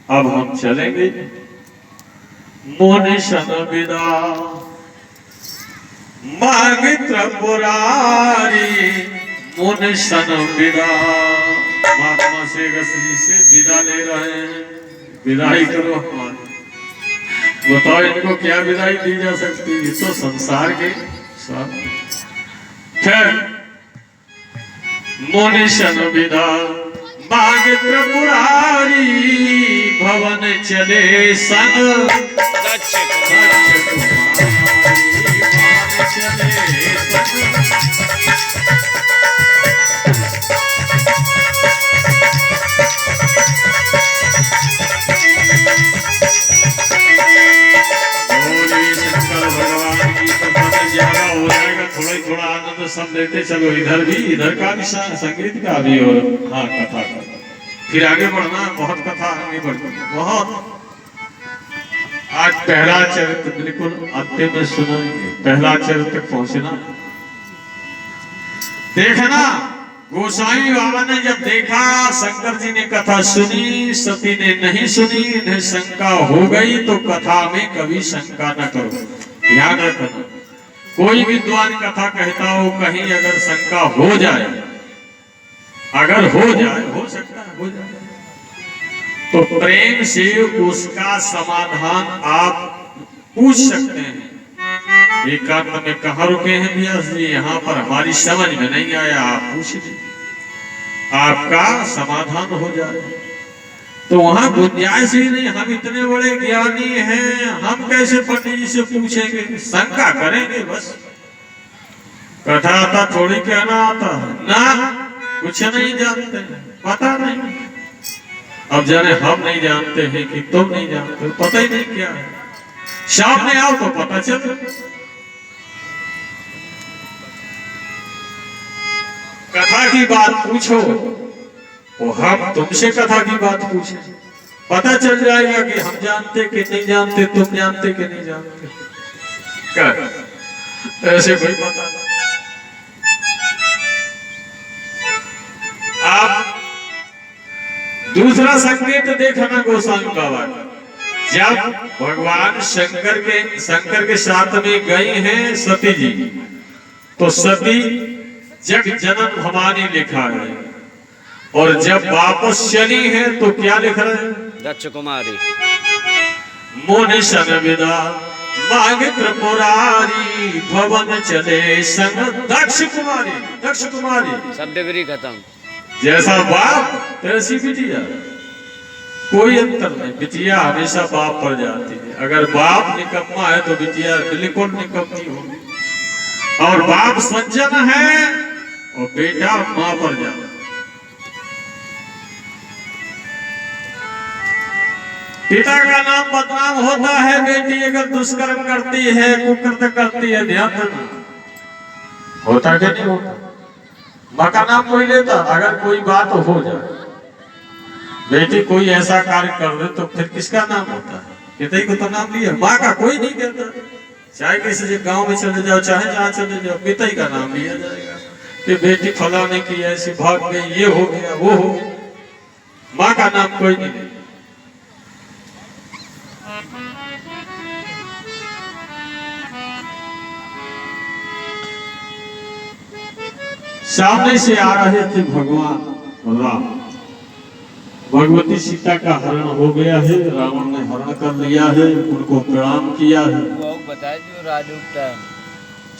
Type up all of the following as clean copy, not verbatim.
अब हम चलेंगे मोने शन विदा मांगे त्रिपुरारी मोने शन विदा। महात्मा से जी से विदा ले रहे हैं, विदाई करो हमारी। बताओ इनको क्या विदाई दी जा सकती है, तो संसार के साथ। फिर मोने शन विदा मांगे त्रिपुरारी भवन चले संग दक्ष कुमारी भवन चले संग। थोड़ा आनंद सब लेते चलो, इधर भी, इधर का भी संगीत का भी और हाँ कथा का। फिर आगे बढ़ना, बहुत कथा आगे बढ़ती बहुत। आज पहला चरित्र बिल्कुल अंतिम में सुनाएंगे, पहला चरित्र पहुंचना। देखना गोसाई बाबा ने जब देखा शंकर जी ने कथा सुनी, सती ने नहीं सुनी, इन्हें शंका हो गई, तो कथा में कभी शंका न करो। ध्यान रखना, कोई विद्वान कथा कहता हो, कहीं अगर शंका हो जाए, अगर हो जाए, हो सकता है हो जाए, तो प्रेम से उसका समाधान आप पूछ सकते हैं। एकांत में कहाँ रुके हैं व्यास जी, यहाँ पर हमारी समझ में नहीं आया, आप पूछ लीजिए, आपका समाधान हो जाए। तो वहां गुंजाइश ही नहीं, हम इतने बड़े ज्ञानी हैं, हम कैसे पंडित जी से पूछेंगे, शंका करेंगे बस। कथा आता थोड़ी कहना आता है ना, कुछ नहीं जानते, पता नहीं। अब जाने हम नहीं जानते हैं कि तुम नहीं जानते, पता ही नहीं क्या है। सामने आओ तो पता चले। कथा की बात पूछो, वो हम तुमसे कथा की बात पूछे, पता चल जाएगा कि हम जानते कि नहीं जानते, तुम जानते कि नहीं जानते। कर ऐसे कोई पता नहीं। आप दूसरा संकेत देखना गोस्वामी बाबा का, जब भगवान शंकर के साथ में गई हैं सती जी, तो सती जग जन्म भवानी लिखा है, और जब वापस चली है तो क्या लिख रहे हैं, दक्ष कुमारी मोने शन विदा मांगे त्रिपुरारी भवन चले संग दक्ष कुमारी। दक्ष कुमारी सब डिग्री खत्म। जैसा बाप तैसी बिटिया, कोई अंतर नहीं, बिटिया हमेशा बाप पर जाती है। अगर बाप निकम्मा है तो बिटिया बिल्कुल निकम्मी होगी, और बाप सज्जन है और बेटा मां पर जाता। पिता का नाम बदनाम होता है, बेटी अगर दुष्कर्म करती है, कुकृत्य करती है, ध्यान देना, होता क्या नहीं होता। माँ का नाम कोई लेता, अगर कोई बात हो जाए, बेटी कोई ऐसा कार्य कर दे तो फिर किसका नाम होता है, पिता को तो नाम लिया, माँ का कोई नहीं कहता। चाहे किसी गांव में चले जाओ, चाहे जहाँ चले जाओ, पिता ही का नाम लिया जाएगा कि बेटी फलाने की ऐसी भाग गई, ये हो गया, वो हो गया। माँ का नाम कोई नहीं लेता। सामने से आ रहे थे भगवान राम, भगवती सीता का हरण हो गया है, रावण ने हरण कर लिया है, उनको प्रणाम किया है।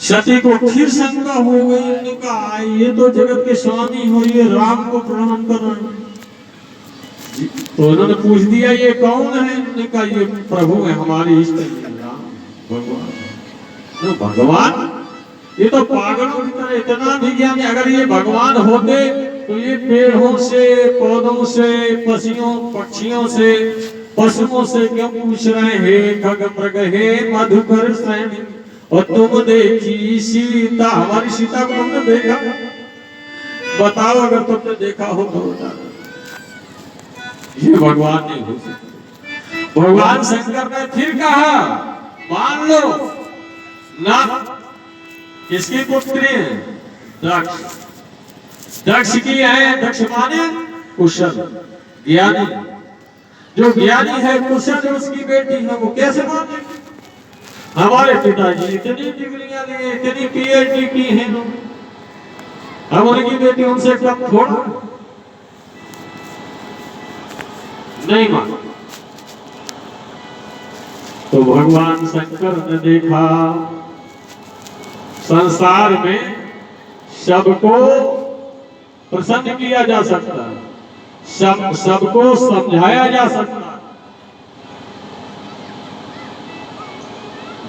सती को फिर शंका हो गई, उन्होंने कहा ये तो जगत के स्वामी हो, ये राम को प्रणाम कर रहे हैं। तो उन्होंने पूछ दिया ये कौन है, उन्होंने कहा ये प्रभु है हमारे इष्ट राम भगवान। तो भगवान, ये तो पागलों की तरह इतना भी ज्ञानी, अगर ये भगवान होते तो ये पेड़ों से, पौधों से, पक्षियों से, पशुओं से क्यों पूछ रहे हैं, खग मृग हे मधुकर श्रेणी, और तुम देखी सीता, हमारी सीता को तुमने देखा, बताओ अगर तुमने देखा हो तो बता। ये भगवान नहीं हो सकते। भगवान शंकर ने फिर कहा मान लो ना, किसकी पुत्री है, दक्ष, दक्ष की है। दक्ष माने कुशल ज्ञानी, जो ज्ञानी है कुशल उसकी बेटी है वो कैसे माने? हमारे पिताजी इतनी डिग्रियां लिए, इतनी पीएचडी की हैं, हम उनकी बेटी उनसे कम थोड़ा नहीं माना। तो भगवान शंकर ने देखा संसार में सबको प्रसन्न किया जा सकता है, सबको समझाया जा सकता है।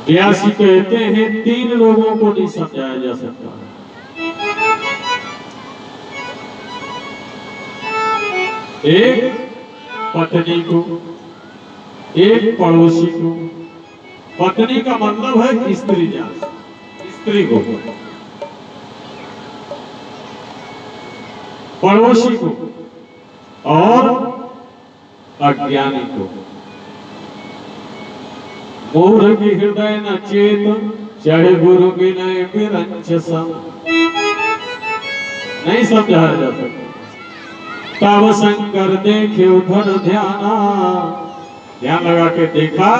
व्यासी कहते हैं 3 लोगों को नहीं समझाया जा सकता है। एक पत्नी को, एक पड़ोसी को। पत्नी का मतलब है स्त्री जात, स्त्री को, पड़ोसी को और अज्ञानी को। मूर्ख हृदय न चेत, चाहे गुरु विनय विरंच सम। नहीं समझाया जा सकता। तब शंकर देखे उधर ध्याना, ध्यान लगा के देखा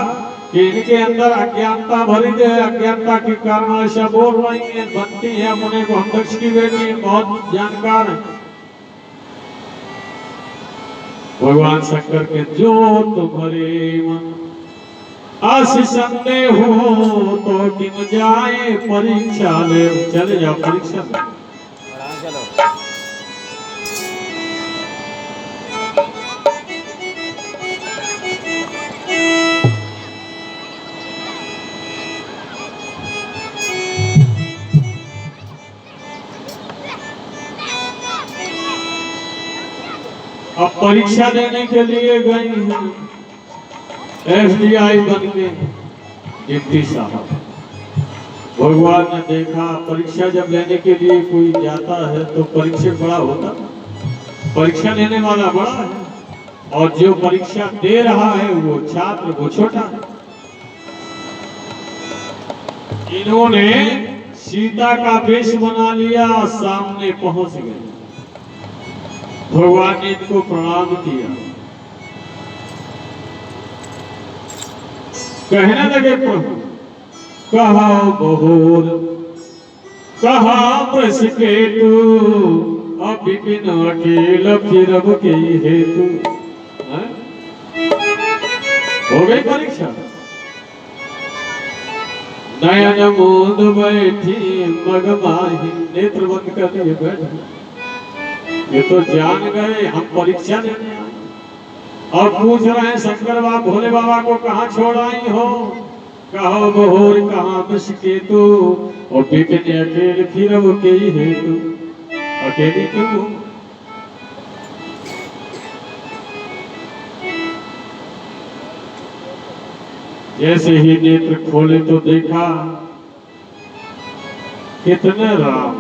कि इनके अंदर अज्ञानता भरी है, अज्ञानता के कारण ऐसा बोल रही है, बनती है मुने को हम दक्ष की बेटी बहुत जानकार है। भगवान शंकर के जो तुम्हारे मन आशीष संदेह हो तो किम जाए परीक्षा ले। चले जाओ परीक्षा ले। अब परीक्षा देने के लिए गई हैं FBI बन के डिप्टी साहब। भगवान ने देखा परीक्षा जब लेने के लिए कोई जाता है तो परीक्षक बड़ा होता, परीक्षा लेने वाला बड़ा है और जो परीक्षा दे रहा है वो छात्र वो छोटा है। इन्होंने सीता का वेश बना लिया, सामने पहुंच गए। भगवान ने इनको प्रणाम किया, कहने लगे प्रभु कहा बहोर कहा प्रस के तू अबिपिन अकेल फिरब के हेतु। हो गई परीक्षा। नयन मूंद बैठी मगमाही, नेत्र बंद कर लिए बैठे। ये तो जान गए हम परीक्षा लेने आए और पूछ रहे हैं शंकर बाबा भोले बाबा को कहाँ छोड़ आई हो? कहो बहोर कहाँ विष केतु और बिपिन अकेले फिरब के हेतु। अकेली क्यों? जैसे ही नेत्र खोले तो देखा कितने राम,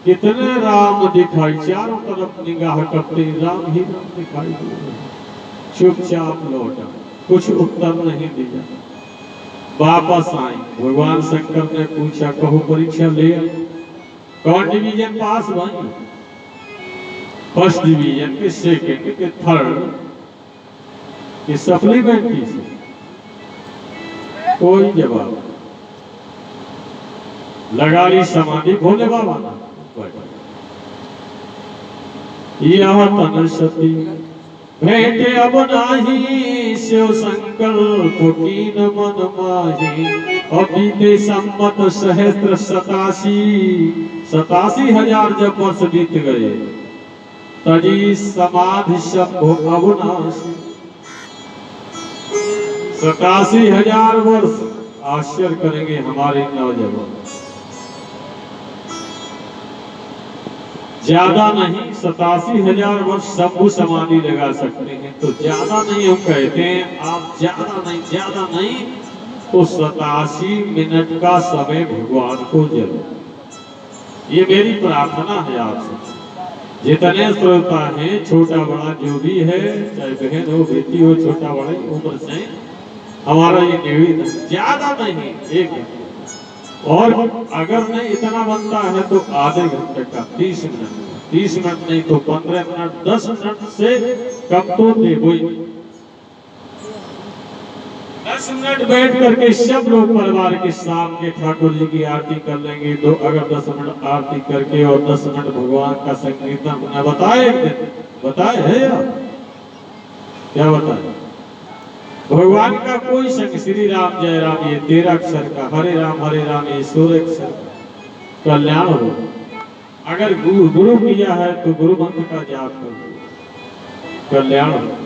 कितने राम दिखाई, चारों तरफ निगाह करते राम ही राम दिखाई दे रहे। चुपचाप लौटा, कुछ उत्तर नहीं दिया, वापस आई। भगवान शंकर ने पूछा कहो परीक्षा ले कौन डिवीजन पास भाई? फर्स्ट डिवीजन के, सेकेंड के, थर्ड के, सप्लीमेंट की से? कोई जवाब। लगा ली समाधि भोले बाबा ना। यह तन सती भेंटे अब नाही, शिव संकल्प कीन मन माही। अबीते संमत सहस्त्र 87,000 जब वर्ष बीत गए, तजी समाधि शंभो अविनाशी। 87,000 वर्ष आश्चर्य करेंगे हमारे नौजवान। ज्यादा नहीं, 87,000 वर्ष शंभु समाधि लगा सकते हैं, तो ज्यादा नहीं हम कहते हैं। आप ज्यादा नहीं तो 87 मिनट का समय भगवान को जरूर। ये मेरी प्रार्थना है आपसे। जितने श्रोता हैं, छोटा बड़ा जो भी है, चाहे बहन हो बेटी हो, छोटा बड़ा उम्र से हमारा ये निवेदन, ज्यादा नहीं, एक। और अगर नहीं इतना बनता है तो आधे घंटे का 30 मिनट, 30 मिनट नहीं तो 15 मिनट, 10 मिनट से कम तो दे। 10 मिनट बैठ करके सब लोग परिवार के सामने ठाकुर जी की आरती कर लेंगे। तो अगर 10 मिनट आरती करके और 10 मिनट भगवान का संकीर्तन ने बताए, एक दिन बताए है यार, क्या बताए? भगवान का कोई संग, श्री राम जय राम ये 13 अक्षर का, हरे राम ये 16 अक्षर का कल्याण हो। अगर गुरु किया है तो गुरु मंत्र का जाप करो, कल्याण हो।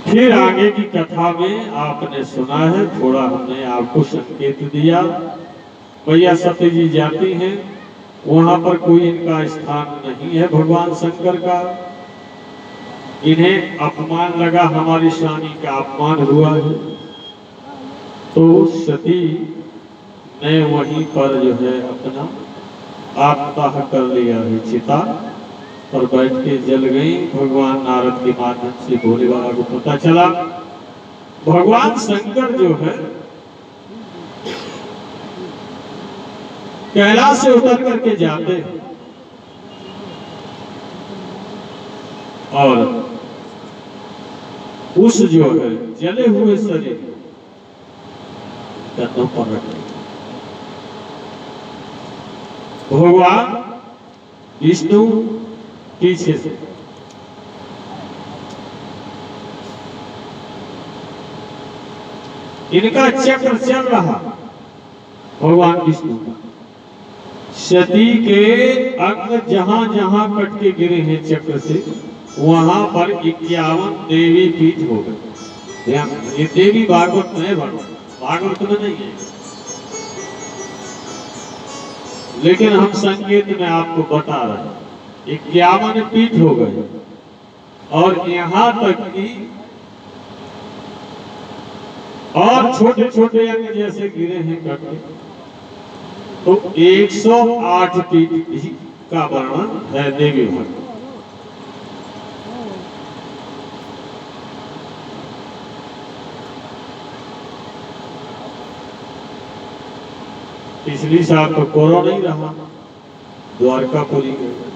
फिर आगे की कथा में आपने सुना है, थोड़ा हमने आपको संकेत दिया। भैया सती जी जाती हैं, वहां पर कोई इनका स्थान नहीं है भगवान शंकर का। इन्हें अपमान लगा, हमारी स्वामी का अपमान हुआ है, तो सती ने वहीं पर जो है अपना आत्मदाह कर लिया है, चिता और बैठ के जल गई। भगवान नारद के माध्यम से भोले बाबा को पता चला। भगवान शंकर जो है कैलाश से उतर करके जाते हैं और उस जो है जले हुए शरीर कंधों पर रखते। भगवान विष्णु पीछे से इनका चक्र चल रहा, भगवान विष्णु का। सती के अंग जहां जहां कट के गिरे हैं चक्र से, वहां पर 51 देवी पीठ हो गए। ये देवी भागवत में है, भागवत में नहीं है, लेकिन हम संकेत में आपको बता रहे हैं। 51 पीठ हो गए और यहाँ तक कि और छोटे छोटे अंग जैसे गिरे हैं कटे, तो 108 पीठ का वर्णन है देवी भागवत। पिछली साल तो कोरोना नहीं रहा, द्वारकापुरी गए।